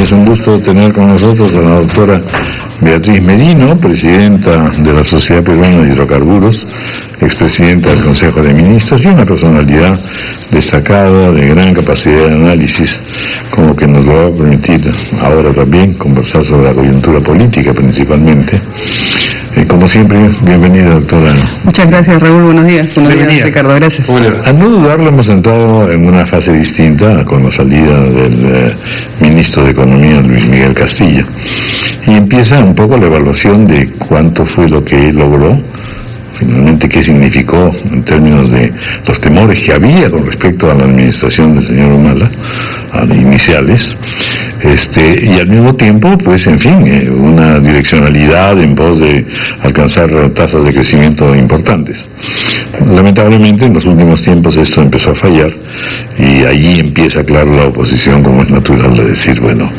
es un gusto tener con nosotros a la doctora Beatriz Merino, presidenta de la Sociedad Peruana de Hidrocarburos, expresidenta del Consejo de Ministros y una personalidad destacada, de gran capacidad de análisis, como que nos va a permitir ahora también conversar sobre la coyuntura política principalmente. Como siempre, bienvenida, doctora. Muchas gracias, Raúl. Buenos días. Buenos días, Ricardo. Gracias. Bueno, a no dudarlo, hemos entrado en una fase distinta con la salida del ministro de Economía, Luis Miguel Castillo. Y empieza un poco la evaluación de cuánto fue lo que él logró, finalmente qué significó en términos de los temores que había con respecto a la administración del señor Humala, iniciales, y al mismo tiempo, pues en fin, una direccionalidad en pos de alcanzar tasas de crecimiento importantes. Lamentablemente en los últimos tiempos esto empezó a fallar y allí empieza, claro, la oposición, como es natural, de decir, bueno,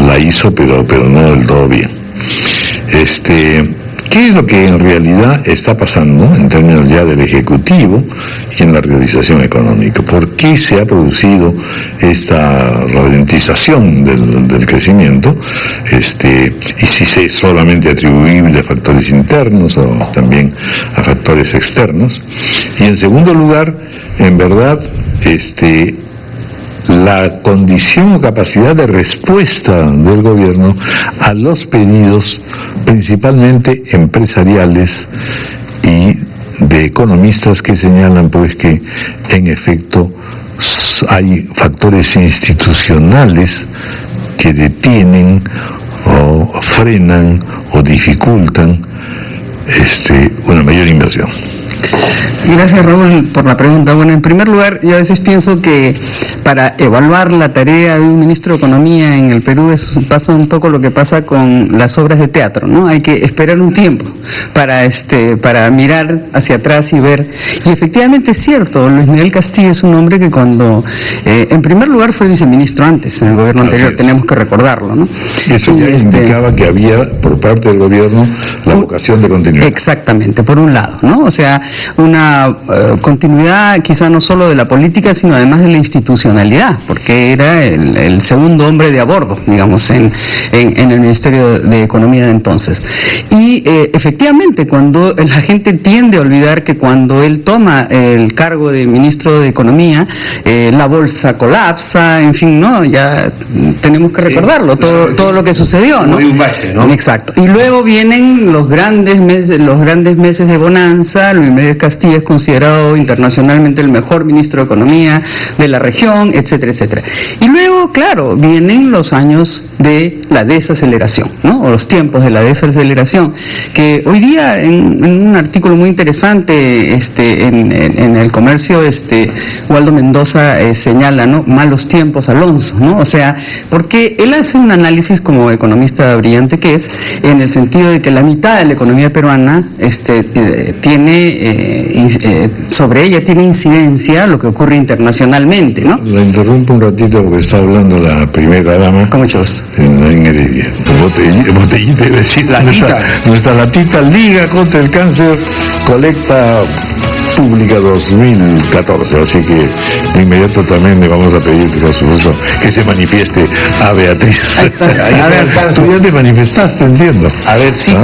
la hizo pero no del todo bien. ¿Qué es lo que en realidad está pasando en términos ya del Ejecutivo y en la realización económica? ¿Por qué se ha producido esta ralentización del crecimiento? Y si es solamente atribuible a factores internos o también a factores externos. Y en segundo lugar, en verdad, la condición o capacidad de respuesta del gobierno a los pedidos principalmente empresariales y de economistas que señalan pues que en efecto hay factores institucionales que detienen o frenan o dificultan una mayor inversión. Gracias, Raúl, por la pregunta. Bueno, en primer lugar, yo a veces pienso que para evaluar la tarea de un ministro de Economía en el Perú pasa un poco lo que pasa con las obras de teatro, ¿no? Hay que esperar un tiempo para mirar hacia atrás y ver. Y efectivamente es cierto, Luis Miguel Castillo es un hombre que cuando, en primer lugar, fue viceministro antes, en el gobierno anterior, tenemos que recordarlo, ¿no? Y eso ya indicaba que había, por parte del gobierno, la vocación de continuidad. Exactamente, por un lado, ¿no? O sea, una continuidad quizá no solo de la política, sino además de la institucionalidad, porque era el segundo hombre de a bordo, digamos, en el Ministerio de Economía de entonces. Y efectivamente, cuando la gente tiende a olvidar que cuando él toma el cargo de ministro de Economía, la bolsa colapsa, en fin, ¿no? Ya tenemos que recordarlo, todo lo que sucedió, ¿no? Un bache, ¿no? Exacto. Y luego vienen los grandes meses de bonanza. Luis Miguel Castillo es considerado internacionalmente el mejor ministro de Economía de la región, etcétera, etcétera. Y luego, claro, vienen los años de la desaceleración, ¿no? O los tiempos de la desaceleración, que hoy día en un artículo muy interesante en el Comercio, Waldo Mendoza señala, ¿no? Malos tiempos, Alonso, ¿no? O sea, porque él hace un análisis como economista brillante que es, en el sentido de que la mitad de la economía peruana sobre ella tiene incidencia lo que ocurre internacionalmente, ¿no? La interrumpo un ratito porque está hablando la primera dama. Con mucho gusto. En Heredia. Botellita, iba a decir. Nuestra latita Liga contra el Cáncer, colecta pública 2014, así que de inmediato también le vamos a pedir, por supuesto, que se manifieste a Beatriz. A ver, tú ya te manifestaste, entiendo. A ver, sí,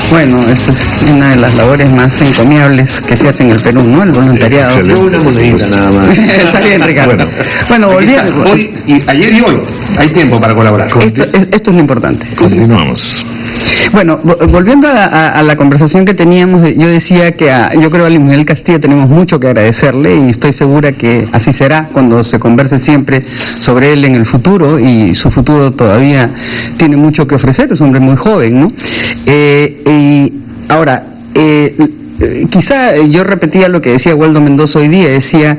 bueno, esta es una de las labores más encomiables que se hace en el Perú, ¿no? El voluntariado. Una monedita nada más. Está bien, Ricardo. Bueno, volviendo. Hoy, ayer y hoy, hay tiempo para colaborar. Esto es lo importante. Continuamos. Bueno, volviendo a la conversación que teníamos, yo decía que yo creo a Luis Miguel Castillo tenemos mucho que agradecerle y estoy segura que así será cuando se converse siempre sobre él en el futuro, y su futuro todavía tiene mucho que ofrecer, es un hombre muy joven, ¿no? Y ahora, quizá yo repetía lo que decía Waldo Mendoza hoy día, decía,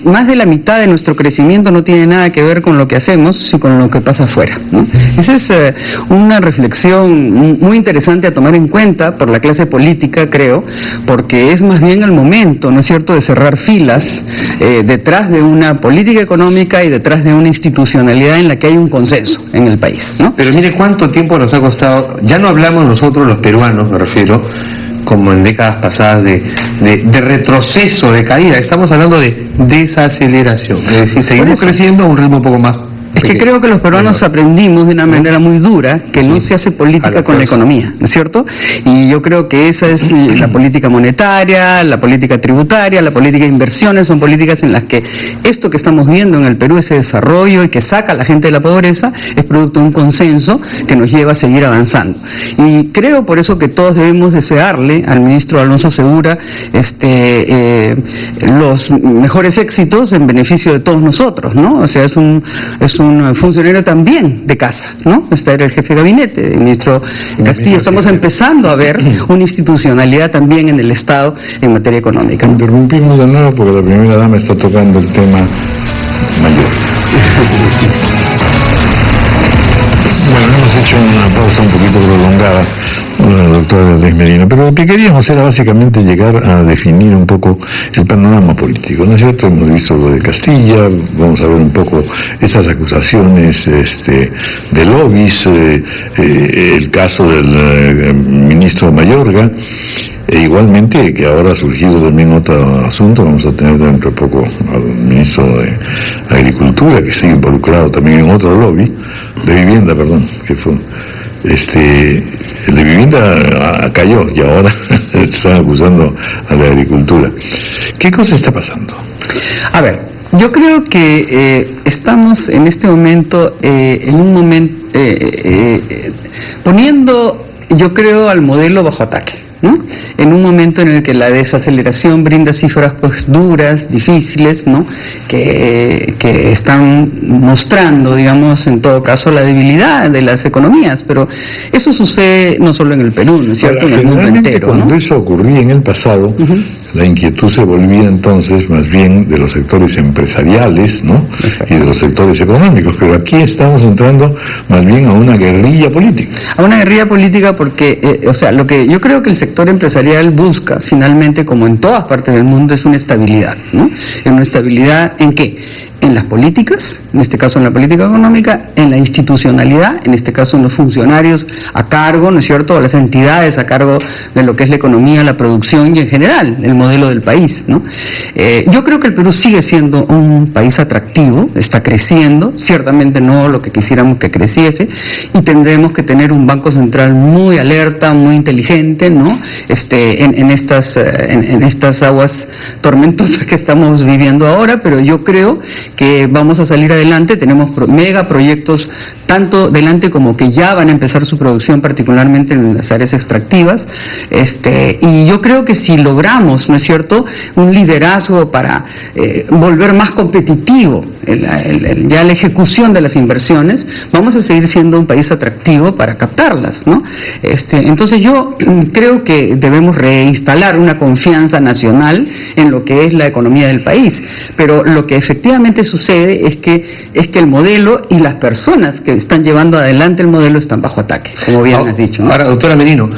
más de la mitad de nuestro crecimiento no tiene nada que ver con lo que hacemos, sino con lo que pasa afuera, ¿no? Esa es una reflexión muy interesante a tomar en cuenta por la clase política, creo, porque es más bien el momento, ¿no es cierto?, de cerrar filas detrás de una política económica y detrás de una institucionalidad en la que hay un consenso en el país, ¿no? Pero mire cuánto tiempo nos ha costado, ya no hablamos nosotros los peruanos, me refiero, como en décadas pasadas, de retroceso, de caída. Estamos hablando de desaceleración, es decir, seguimos creciendo a un ritmo un poco más Es que creo que los peruanos aprendimos de una manera muy dura que no se hace política con la economía, ¿no es cierto? Y yo creo que esa es la política monetaria, la política tributaria, la política de inversiones, son políticas en las que esto que estamos viendo en el Perú, ese desarrollo y que saca a la gente de la pobreza, es producto de un consenso que nos lleva a seguir avanzando. Y creo por eso que todos debemos desearle al ministro Alonso Segura los mejores éxitos en beneficio de todos nosotros, ¿no? O sea, es un funcionario también de casa, ¿no? Era el jefe de gabinete, el ministro Castillo. Estamos empezando a ver una institucionalidad también en el Estado en materia económica. Interrumpimos de nuevo porque la primera dama está tocando el tema mayor. Bueno, hemos hecho una pausa un poquito prolongada, doctora Beatriz Merino, pero lo que queríamos era básicamente llegar a definir un poco el panorama político, ¿no es cierto? Hemos visto lo de Castilla, vamos a ver un poco estas acusaciones de lobbies, el caso del ministro Mayorga, e igualmente que ahora ha surgido también otro asunto, vamos a tener dentro de poco al ministro de Agricultura, que sigue involucrado también en otro lobby, de vivienda, perdón, que fue el de vivienda cayó y ahora están acusando a la agricultura. ¿Qué cosa está pasando? A ver, yo creo que estamos en este momento en un momento poniendo, yo creo, al modelo bajo ataque, ¿no? En un momento en el que la desaceleración brinda cifras pues duras, difíciles, ¿no? Que están mostrando, digamos, en todo caso la debilidad de las economías, pero eso sucede no solo en el Perú, ¿no es cierto?, en el mundo entero, ¿no? Cuando eso ocurría en el pasado, la inquietud se volvía entonces más bien de los sectores empresariales, ¿no? Y de los sectores económicos, pero aquí estamos entrando más bien a una guerrilla política. A una guerrilla política porque, o sea, lo que yo creo que el sector empresarial busca finalmente, como en todas partes del mundo, es una estabilidad, ¿no? ¿Una estabilidad en qué? En las políticas, en este caso en la política económica, en la institucionalidad, en este caso en los funcionarios a cargo, ¿no es cierto?, o las entidades a cargo de lo que es la economía, la producción y en general el modelo del país, ¿no? Yo creo que el Perú sigue siendo un país atractivo, está creciendo, ciertamente no lo que quisiéramos que creciese, y tendremos que tener un Banco Central muy alerta, muy inteligente, ¿no? En estas aguas tormentosas que estamos viviendo ahora, pero yo creo que vamos a salir adelante. Tenemos mega proyectos tanto delante como que ya van a empezar su producción, particularmente en las áreas extractivas, y yo creo que si logramos, ¿no es cierto?, un liderazgo para volver más competitivo ya la ejecución de las inversiones, vamos a seguir siendo un país atractivo para captarlas, ¿no? Entonces yo creo que debemos reinstalar una confianza nacional en lo que es la economía del país, pero lo que efectivamente sucede es que el modelo y las personas que están llevando adelante el modelo están bajo ataque, como bien has dicho, ¿no? Ahora, doctora Merino,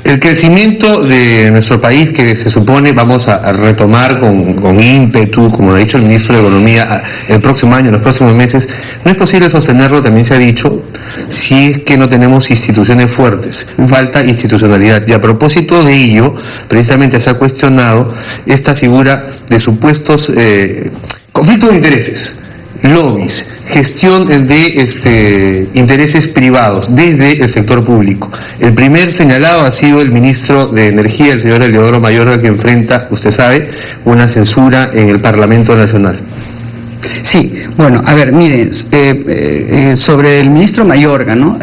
el crecimiento de nuestro país, que se supone vamos a retomar con ímpetu, como ha dicho el ministro de Economía, el próximo año, en los próximos meses, no es posible sostenerlo, también se ha dicho, si es que no tenemos instituciones fuertes, falta institucionalidad. Y a propósito de ello, precisamente se ha cuestionado esta figura de supuestos conflictos de intereses, lobbies, gestión de intereses privados desde el sector público. El primer señalado ha sido el ministro de Energía, el señor Eleodoro Mayorga, que enfrenta, usted sabe, una censura en el Parlamento Nacional. Sí, bueno, a ver, miren, sobre el ministro Mayorga, ¿no?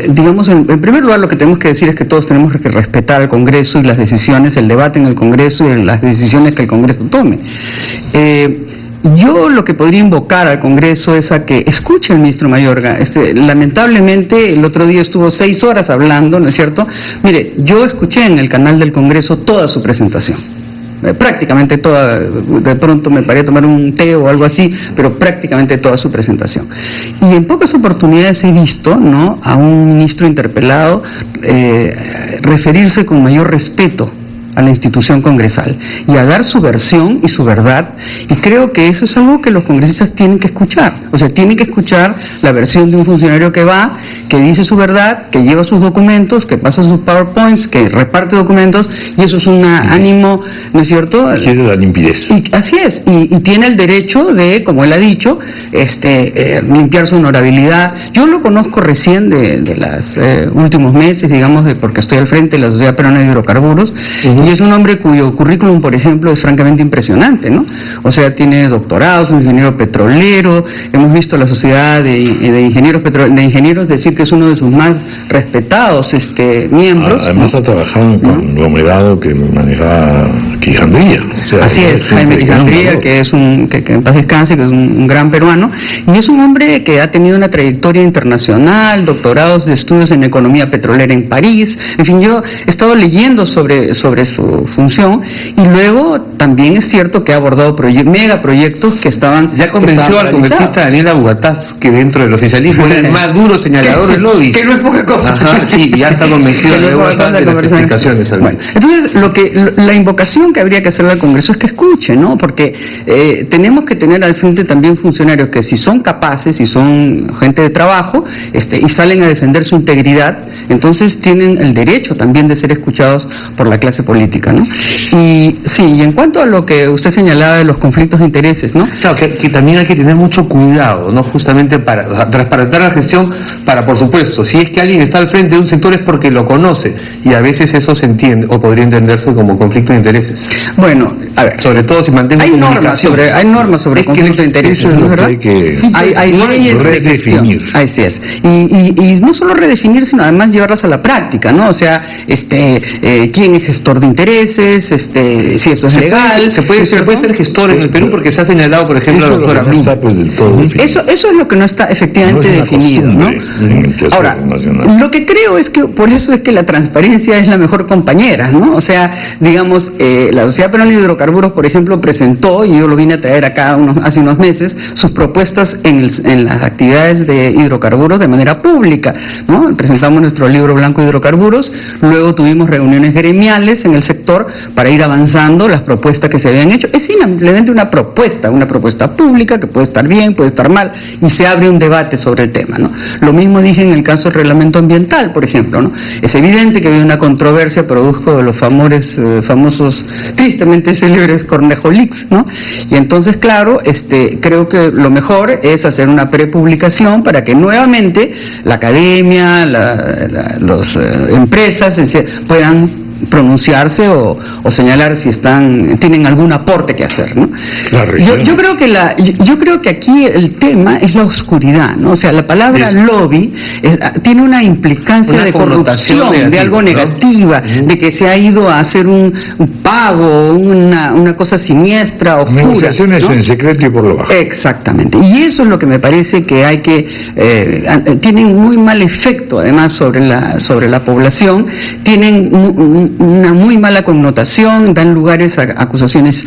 Digamos, en primer lugar lo que tenemos que decir es que todos tenemos que respetar al Congreso y las decisiones, el debate en el Congreso y las decisiones que el Congreso tome. Yo lo que podría invocar al Congreso es a que escuche al ministro Mayorga. Lamentablemente el otro día estuvo 6 horas hablando, ¿no es cierto? Mire, yo escuché en el canal del Congreso toda su presentación. Prácticamente toda, de pronto me paré a tomar un té o algo así, pero prácticamente toda su presentación. Y en pocas oportunidades he visto, ¿no?, a un ministro interpelado referirse con mayor respeto a la institución congresal y a dar su versión y su verdad, y creo que eso es algo que los congresistas tienen que escuchar. O sea, tienen que escuchar la versión de un funcionario que va, que dice su verdad, que lleva sus documentos, que pasa sus PowerPoints, que reparte documentos, y eso es un ánimo, ¿no es cierto? Quiere la limpidez. Y así es, y tiene el derecho de, como él ha dicho, limpiar su honorabilidad. Yo lo conozco recién de los últimos meses, digamos, porque estoy al frente de la Sociedad Peruana de Hidrocarburos, y es un hombre cuyo currículum, por ejemplo, es francamente impresionante, ¿no? O sea, tiene doctorados, un ingeniero petrolero, hemos visto la Sociedad de Ingenieros decir que es uno de sus más respetados miembros. Además, ¿no? Ha trabajado en conglomerado que manejaba Quijandría. O sea, así es, Jaime Quijandría, que es que en paz descanse, que es un gran peruano, y es un hombre que ha tenido una trayectoria internacional, doctorados de estudios en economía petrolera en París. En fin, yo he estado leyendo sobre su función, y luego también es cierto que ha abordado megaproyectos que estaban... Ya convenció al congresista Daniel Abugataz que dentro del oficialismo era el más duro señalador del lobby. Que no es poca cosa. Ajá, sí, ya está convencido de Abugataz de las explicaciones. Bueno, entonces, la invocación que habría que hacerle al Congreso es que escuche, ¿no? Porque tenemos que tener al frente también funcionarios que, si son capaces, si son gente de trabajo, y salen a defender su integridad, entonces tienen el derecho también de ser escuchados por la clase política, ¿no? Y sí, y en cuanto a lo que usted señalaba de los conflictos de intereses, ¿no? Claro, que también hay que tener mucho cuidado, ¿no? Justamente para transparentar la gestión, por supuesto, si es que alguien está al frente de un sector es porque lo conoce, y a veces eso se entiende, o podría entenderse como conflicto de intereses. Bueno, a ver, sobre todo si mantengo hay normas sobre conflicto de intereses, eso es ¿no es lo que verdad? hay que Hay leyes de gestión. Así es. Y no solo redefinir, sino además llevarlas a la práctica, ¿no? O sea, quién es gestor de intereses, si eso es legal. Se puede ser gestor en el Perú, porque se ha señalado, por ejemplo, la doctora Blum. Eso es lo que no está efectivamente definido, ¿no? Ahora, lo que creo es que por eso es que la transparencia es la mejor compañera, ¿no? O sea, digamos, la Sociedad Peruana de Hidrocarburos, por ejemplo, presentó, y yo lo vine a traer acá hace unos meses, sus propuestas en las actividades de hidrocarburos de manera pública, ¿no? Presentamos nuestro libro blanco de hidrocarburos, luego tuvimos reuniones gremiales en el sector para ir avanzando las propuestas que se habían hecho. Es simplemente una propuesta pública que puede estar bien, puede estar mal, y se abre un debate sobre el tema, ¿no? Lo mismo dije en el caso del reglamento ambiental, por ejemplo, ¿no? Es evidente que había una controversia producto de los famosos, tristemente célebres Cornejo Leaks, ¿no? Y entonces, claro, creo que lo mejor es hacer una prepublicación para que nuevamente la academia, las empresas puedan pronunciarse o señalar si tienen algún aporte que hacer, ¿no? Yo creo que aquí el tema es la oscuridad, ¿no? O sea, la palabra lobby tiene una implicancia de corrupción, negativa, de algo negativa, ¿no? De que se ha ido a hacer un pago, una cosa siniestra, oscura, negociaciones, ¿no? En secreto y por lo bajo. Exactamente. Y eso es lo que me parece que hay que tienen muy mal efecto, además, sobre la población, tienen una muy mala connotación, dan lugares a acusaciones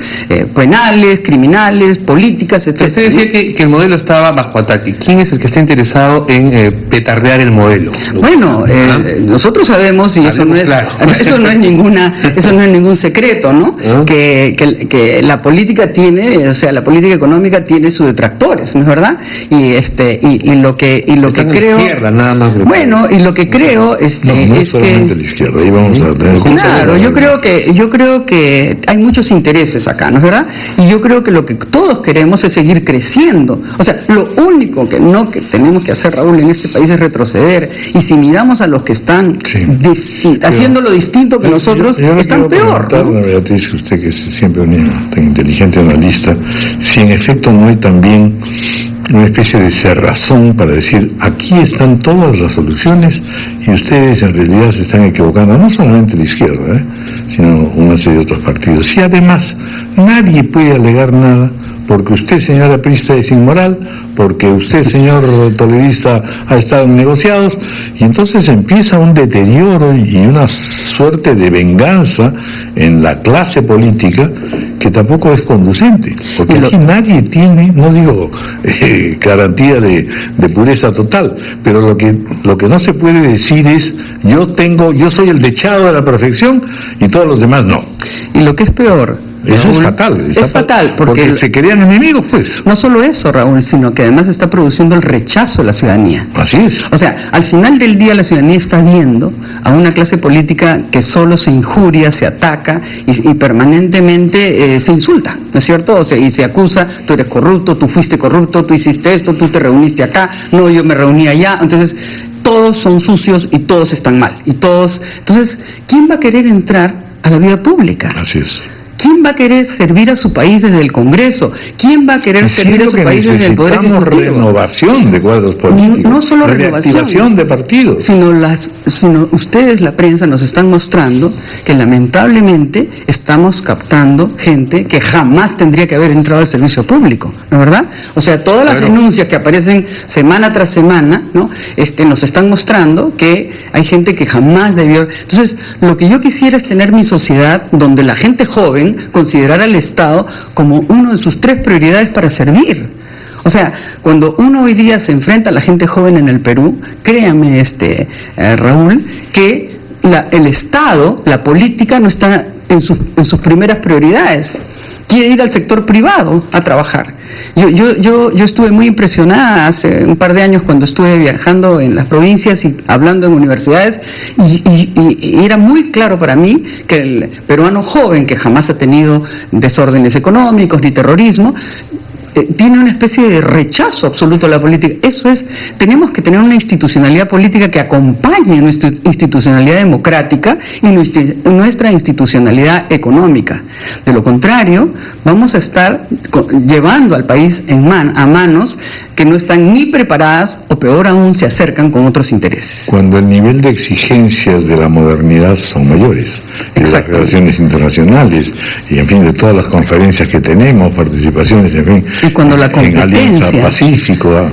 penales, criminales, políticas, etc. Usted decía que el modelo estaba bajo ataque. ¿Quién es el que está interesado en petardear el modelo? Bueno, nosotros sabemos, y eso no es ningún secreto, ¿no? Que la política la política económica tiene sus detractores, ¿no es verdad? Y lo que creo, izquierda, nada más. Bueno, y lo que creo no es solamente que la izquierda, ahí vamos a tener... Claro, yo creo que hay muchos intereses acá, ¿no es verdad? Y yo creo que lo que todos queremos es seguir creciendo. O sea, lo único que tenemos que hacer, Raúl, en este país es retroceder. Y si miramos a los que están haciendo lo distinto que nosotros, están peor, ¿no? Beatriz, usted que es siempre una tan inteligente analista, si en efecto no hay también una especie de cerrazón para decir, aquí están todas las soluciones y ustedes en realidad se están equivocando, no solamente la izquierda, sino una serie de otros partidos. Y además, nadie puede alegar nada porque usted, señora aprista, es inmoral, porque usted, señor toledista, ha estado en negociados, y entonces empieza un deterioro y una suerte de venganza en la clase política que tampoco es conducente, porque aquí nadie tiene, no digo garantía de pureza total, pero lo que no se puede decir es yo soy el dechado de la perfección y todos los demás no. Y lo que es peor, eso Raúl, es fatal. Es fatal porque se crean enemigos, pues. No solo eso, Raúl, sino que además está produciendo el rechazo de la ciudadanía. Así es. O sea, al final del día la ciudadanía está viendo a una clase política que solo se injuria, se ataca y permanentemente se insulta, ¿no es cierto? O sea, y se acusa, tú eres corrupto, tú fuiste corrupto, tú hiciste esto, tú te reuniste acá, no, yo me reuní allá. Entonces, todos son sucios y todos están mal. Entonces, ¿quién va a querer entrar a la vida pública? Así es. ¿Quién va a querer servir a su país desde el Congreso? ¿Quién va a querer servir a su país desde el Poder Ejecutivo? Renovación de cuadros políticos. No solo reactivación de partidos. Sino ustedes, la prensa, nos están mostrando que lamentablemente estamos captando gente que jamás tendría que haber entrado al servicio público, ¿no es verdad? O sea, todas las denuncias que aparecen semana tras semana, ¿no? Nos están mostrando que hay gente que jamás debió. Entonces, lo que yo quisiera es tener mi sociedad donde la gente joven considerar al Estado como uno de sus 3 prioridades para servir. O sea, cuando uno hoy día se enfrenta a la gente joven en el Perú, créame, Raúl, que el Estado, la política no está en sus primeras prioridades. Quiere ir al sector privado a trabajar. Yo estuve muy impresionada hace un par de años cuando estuve viajando en las provincias y hablando en universidades y era muy claro para mí que el peruano joven, que jamás ha tenido desórdenes económicos ni terrorismo, tiene una especie de rechazo absoluto a la política. Eso es, tenemos que tener una institucionalidad política que acompañe nuestra institucionalidad democrática y nuestra institucionalidad económica. De lo contrario, vamos a estar llevando al país a manos que no están ni preparadas o peor aún se acercan con otros intereses. Cuando el nivel de exigencias de la modernidad son mayores, de las relaciones internacionales y en fin de todas las conferencias que tenemos, participaciones, en fin, y cuando la competencia, en Alianza Pacífico.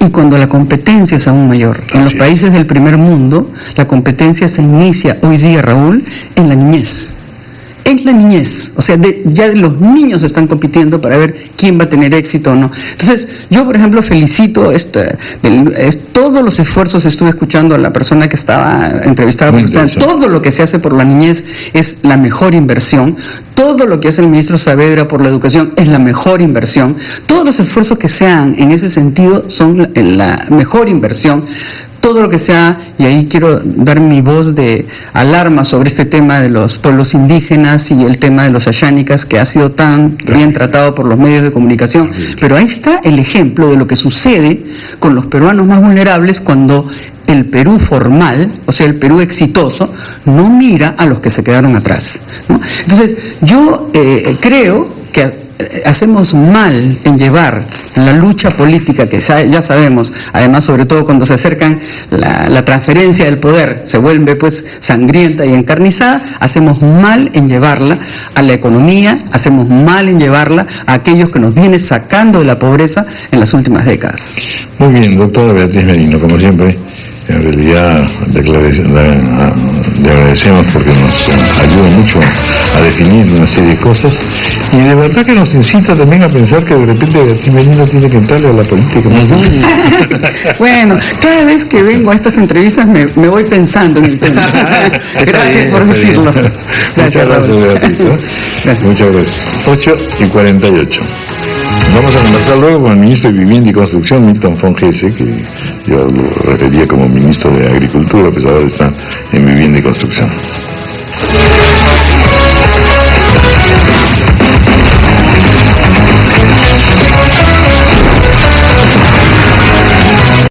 Y cuando la competencia es aún mayor. En los países del primer mundo, la competencia se inicia hoy día, Raúl, en la niñez. En la niñez, o sea, ya los niños están compitiendo para ver quién va a tener éxito o no. Entonces, yo por ejemplo felicito todos los esfuerzos. Estuve escuchando a la persona que estaba entrevistada por usted. Todo lo que se hace por la niñez es la mejor inversión. Todo lo que hace el ministro Saavedra por la educación es la mejor inversión. Todos los esfuerzos que se hagan en ese sentido son la mejor inversión. Todo lo que sea, y ahí quiero dar mi voz de alarma sobre este tema de los pueblos indígenas y el tema de los ayánicas, que ha sido tan bien tratado por los medios de comunicación, pero ahí está el ejemplo de lo que sucede con los peruanos más vulnerables cuando el Perú formal, o sea, el Perú exitoso, no mira a los que se quedaron atrás, ¿no? Entonces, yo creo que hacemos mal en llevar la lucha política, que ya sabemos, además sobre todo cuando se acercan la transferencia del poder, se vuelve pues sangrienta y encarnizada. Hacemos mal en llevarla a la economía, hacemos mal en llevarla a aquellos que nos viene sacando de la pobreza en las últimas décadas. Muy bien, doctora Beatriz Merino, como siempre, en realidad le agradecemos porque nos ayuda mucho a definir una serie de cosas y de verdad que nos incita también a pensar que de repente Beatriz Merino tiene que entrarle a la política. Bueno, cada vez que vengo a estas entrevistas me voy pensando en el tema. Gracias por decirlo. Muchas gracias, Beatriz. Gracias. Muchas gracias. 8:48. Vamos a conversar luego con el ministro de Vivienda y Construcción, Milton Fongese, que yo lo refería como ministro de Agricultura, pues ahora está en Vivienda y Construcción.